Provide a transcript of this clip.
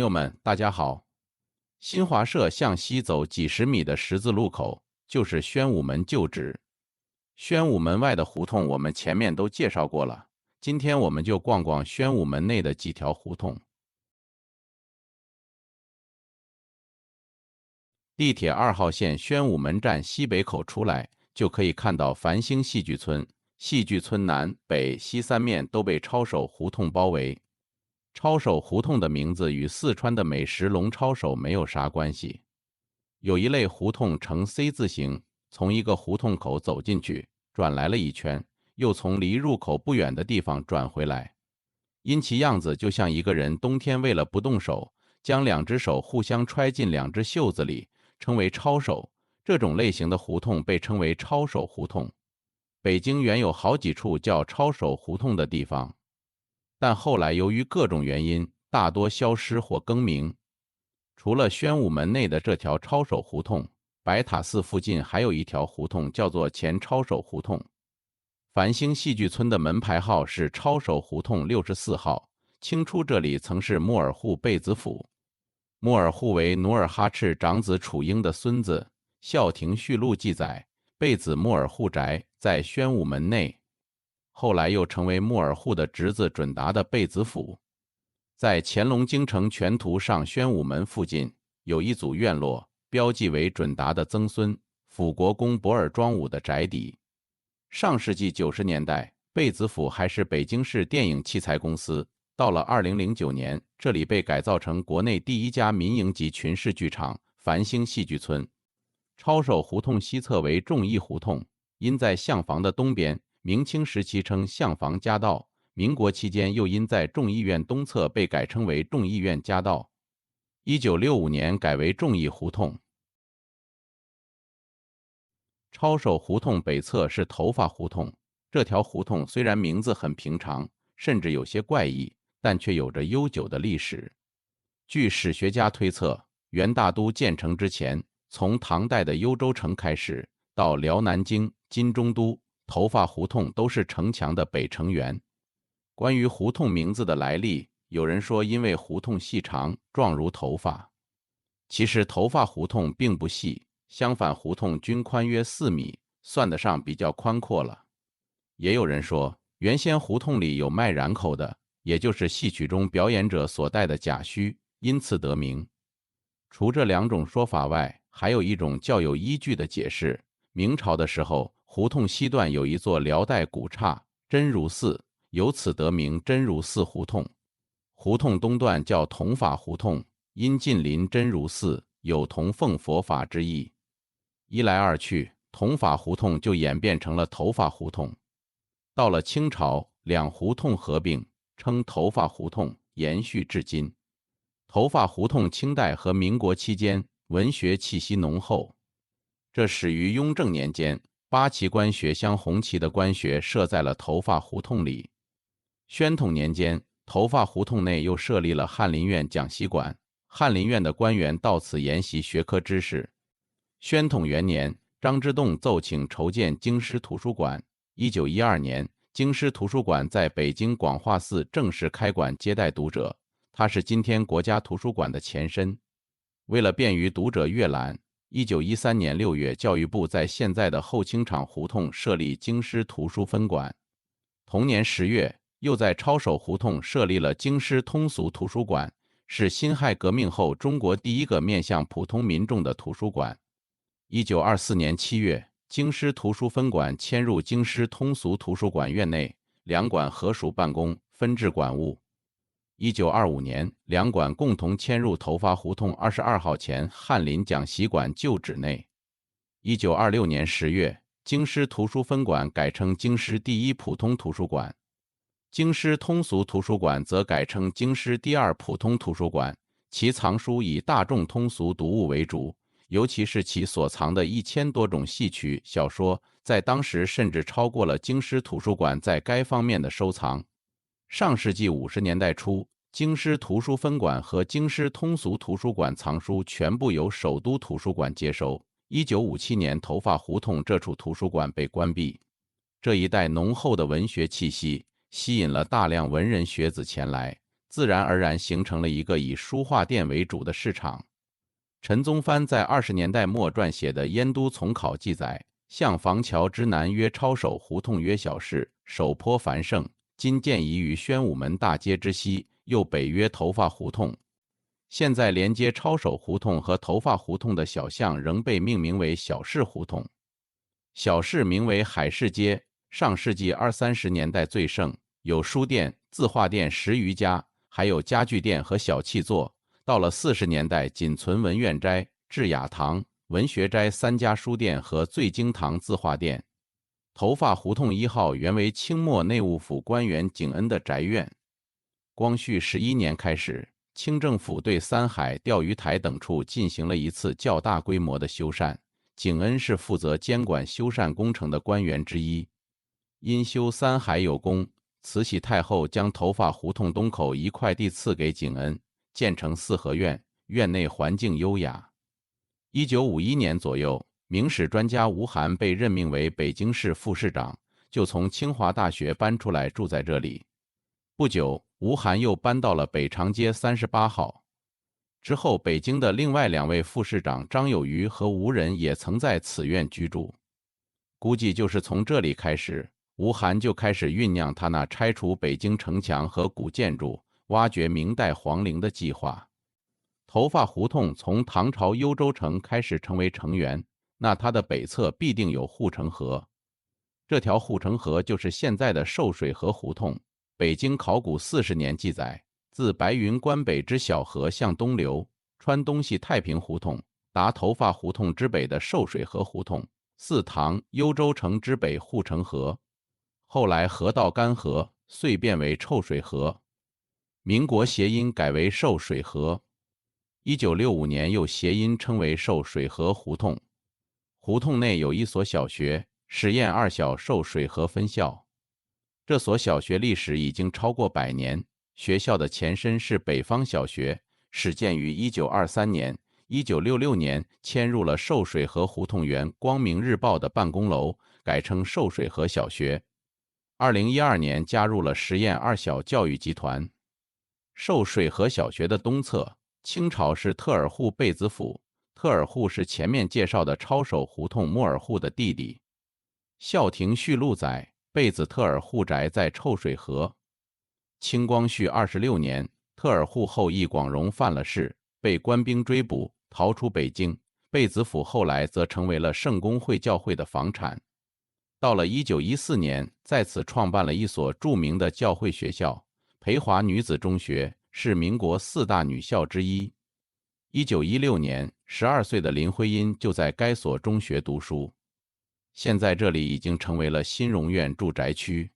友们，大家好。新华社向西走几十米的十字路口就是宣武门旧址。宣武门外的胡同我们前面都介绍过了，今天我们就逛逛宣武门内的几条胡同。地铁2号线宣武门站西北口出来，就可以看到繁星戏剧村。戏剧村南北西3面都被抄手胡同包围。抄手胡同的名字与四川的美食龙抄手没有啥关系。有一类胡同呈 C 字形，从一个胡同口走进去，转来了一圈，又从离入口不远的地方转回来，因其样子就像一个人冬天为了不动手，将2只手互相揣进2只袖子里，称为抄手。这种类型的胡同被称为抄手胡同。北京原有好几处叫抄手胡同的地方，但后来由于各种原因，大多消失或更名。除了宣武门内的这条抄手胡同，白塔寺附近还有一条胡同叫做前抄手胡同。繁星戏剧村的门牌号是抄手胡同64号，清初这里曾是木尔户贝子府。木尔户为努尔哈赤长子楚英的孙子，《孝廷序录》记载，贝子木尔户宅在宣武门内，后来又成为木尔户的侄子准达的贝子府。在乾隆京城全图上宣武门附近有一组院落，标记为准达的曾孙辅国公博尔庄武的宅邸。上世纪90年代，贝子府还是北京市电影器材公司，到了2009年，这里被改造成国内第1家民营级群式剧场繁星戏剧村。抄手胡同西侧为众义胡同，因在相房的东边，明清时期称相房夹道，民国期间又因在众议院东侧被改称为众议院夹道。1965年改为众义胡同。抄手胡同北侧是头发胡同，这条胡同虽然名字很平常，甚至有些怪异，但却有着悠久的历史。据史学家推测，元大都建成之前，从唐代的幽州城开始，到辽南京、金中都，头发胡同都是城墙的北城垣。关于胡同名字的来历，有人说因为胡同细长，状如头发。其实头发胡同并不细，相反胡同均宽约4米，算得上比较宽阔了。也有人说，原先胡同里有卖染口的，也就是戏曲中表演者所戴的甲须，因此得名。除这2种说法外，还有一种较有依据的解释。明朝的时候，胡同西段有一座辽代古刹真如寺，由此得名真如寺胡同。胡同东段叫同法胡同，因近邻真如寺，有同奉佛法之意。一来二去，同法胡同就演变成了头发胡同。到了清朝，2胡同合并，称头发胡同，延续至今。头发胡同清代和民国期间文学气息浓厚，这始于雍正年间，8旗官学镶红旗的官学设在了头发胡同里。宣统年间，头发胡同内又设立了翰林院讲习馆，翰林院的官员到此研习学科知识。宣统元年，张之洞奏请筹建京师图书馆。1912年，京师图书馆在北京广化寺正式开馆接待读者，它是今天国家图书馆的前身。为了便于读者阅览，1913年6月，教育部在现在的后清场胡同设立京师图书分馆。同年10月，又在抄手胡同设立了京师通俗图书馆，是辛亥革命后中国第1个面向普通民众的图书馆。1924年7月，京师图书分馆迁入京师通俗图书馆院内，2馆合署办公，分置馆务。1925年，2馆共同迁入头发胡同22号前翰林讲习馆旧址内。1926年10月，京师图书分馆改称京师第1普通图书馆，京师通俗图书馆则改称京师第2普通图书馆，其藏书以大众通俗读物为主，尤其是其所藏的1000多种戏曲、小说，在当时甚至超过了京师图书馆在该方面的收藏。上世纪50年代初，京师图书分馆和京师通俗图书馆藏书全部由首都图书馆接收。1957年，头发胡同这处图书馆被关闭。这一带浓厚的文学气息吸引了大量文人学子前来，自然而然形成了一个以书画店为主的市场。陈宗藩在20年代末撰写的《燕都丛考》记载，向房桥之南曰抄手胡同曰小市，首颇繁盛，今见移于宣武门大街之西，又北曰头发胡同。现在连接抄手胡同和头发胡同的小巷仍被命名为小市胡同。小市名为海市街，上世纪20-30年代最盛，有书店、字画店10余家，还有家具店和小器座。到了40年代，仅存文苑斋、智雅堂、文学斋3家书店和醉经堂字画店。头发胡同1号原为清末内务府官员景恩的宅院。光绪11年开始，清政府对三海、钓鱼台等处进行了一次较大规模的修缮，景恩是负责监管修缮工程的官员之一。因修三海有功，慈禧太后将头发胡同东口一块地赐给景恩，建成四合院，院内环境优雅。1951年左右，明史专家吴晗被任命为北京市副市长，就从清华大学搬出来住在这里。不久，吴晗又搬到了北长街38号。之后，北京的另外2位副市长张有余和吴仁也曾在此院居住。估计就是从这里开始，吴晗就开始酝酿他那拆除北京城墙和古建筑，挖掘明代皇陵的计划。头发胡同从唐朝幽州城开始成为城垣，那它的北侧必定有护城河。这条护城河就是现在的受水河胡同。北京考古40年记载，自白云关北之小河向东流，穿东西太平胡同，达头发胡同之北的受水河胡同，似唐幽州城之北护城河。后来河道干涸，遂变为臭水河。民国谐音改为受水河。1965年又谐音称为受水河胡同。胡同内有一所小学，实验二小受水河分校。这所小学历史已经超过100年，学校的前身是北方小学，始建于1923年，1966年迁入了受水河胡同原光明日报的办公楼，改称受水河小学。2012年加入了实验二小教育集团。受水河小学的东侧，清朝是特尔户贝子府，特尔户是前面介绍的抄手胡同莫尔户的弟弟。孝廷序录载，贝子特尔户宅在臭水河。清光绪26年，特尔户后裔广荣犯了事，被官兵追捕，逃出北京。贝子府后来则成为了圣公会教会的房产。到了1914年，在此创办了一所著名的教会学校——培华女子中学，是民国4大女校之一。1916年，12岁的林徽因就在该所中学读书。现在这里已经成为了新荣苑住宅区。